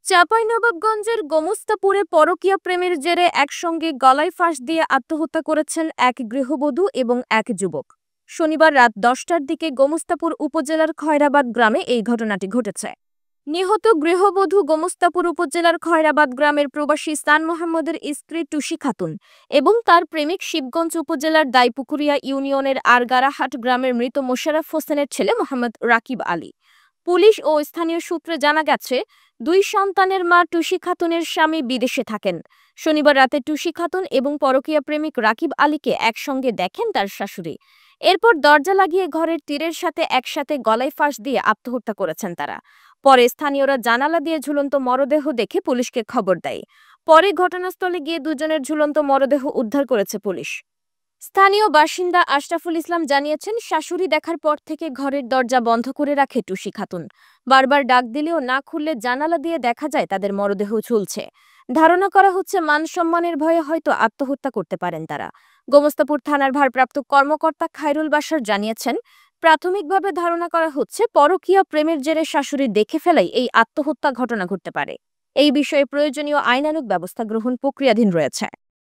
চাঁপাইনবাবগঞ্জের গোমস্তাপুরে পরকীয়া প্রেমের জেরে একসঙ্গে গলায় ফাঁস দিয়ে আত্মহত্যা করেছেন এক গৃহবধূ এবং এক যুবক। শনিবার রাত ১০টার দিকে গোমস্তাপুর উপজেলার খয়রাবাদ গ্রামে এই ঘটনাটি ঘটেছে। নিহত গৃহবধূ গোমস্তাপুর উপজেলার খয়রাবাদ গ্রামের প্রবাসী সান মোহাম্মদের স্ত্রী টুসি খাতুন এবং তার প্রেমিক শিবগঞ্জ উপজেলার দাইপুকুরিয়া ইউনিয়নের আরগারাহাট গ্রামের মৃত মোশাররফ হোসেনের ছেলে মোহাম্মদ রাকিব আলী। পুলিশ ও স্থানীয় সূত্রে জানা গেছে, দুই সন্তানের মা টুসি খাতুনের স্বামী বিদেশে থাকেন। শনিবার রাতে টুসি খাতুন এবং পরকীয়া প্রেমিক রাকিব আলীকে একসঙ্গে দেখেন তার শাশুড়ি। এরপর দরজা লাগিয়ে ঘরের তীরের সাথে একসাথে গলায় ফাঁস দিয়ে আত্মহত্যা করেছেন তারা। পরে স্থানীয়রা জানালা দিয়ে ঝুলন্ত মরদেহ দেখে পুলিশকে খবর দেয়। পরে ঘটনাস্থলে গিয়ে দুজনের ঝুলন্ত মরদেহ উদ্ধার করেছে পুলিশ। স্থানীয় বাসিন্দা আশরাফুল ইসলাম জানিয়েছেন, শাশুড়ি দেখার পর থেকে ঘরের দরজা বন্ধ করে রাখে টুসি খাতুন। বারবার ডাক দিলেও না খুললে জানালা দিয়ে দেখা যায় তাদের মরদেহ ঝুলছে। ধারণা করা হচ্ছে মান-সম্মানের ভয়ে হয়তো আত্মহত্যা করতে পারেন তারা। গোমস্তাপুর থানার ভারপ্রাপ্ত কর্মকর্তা খায়রুল বাশার জানিয়েছেন, প্রাথমিকভাবে ধারণা করা হচ্ছে পরকীয়া প্রেমের জেরে শাশুড়ি দেখে ফেলাই এই আত্মহত্যা ঘটনা ঘটতে পারে। এই বিষয়ে প্রয়োজনীয় আইনানুগ ব্যবস্থা গ্রহণ প্রক্রিয়াধীন রয়েছে।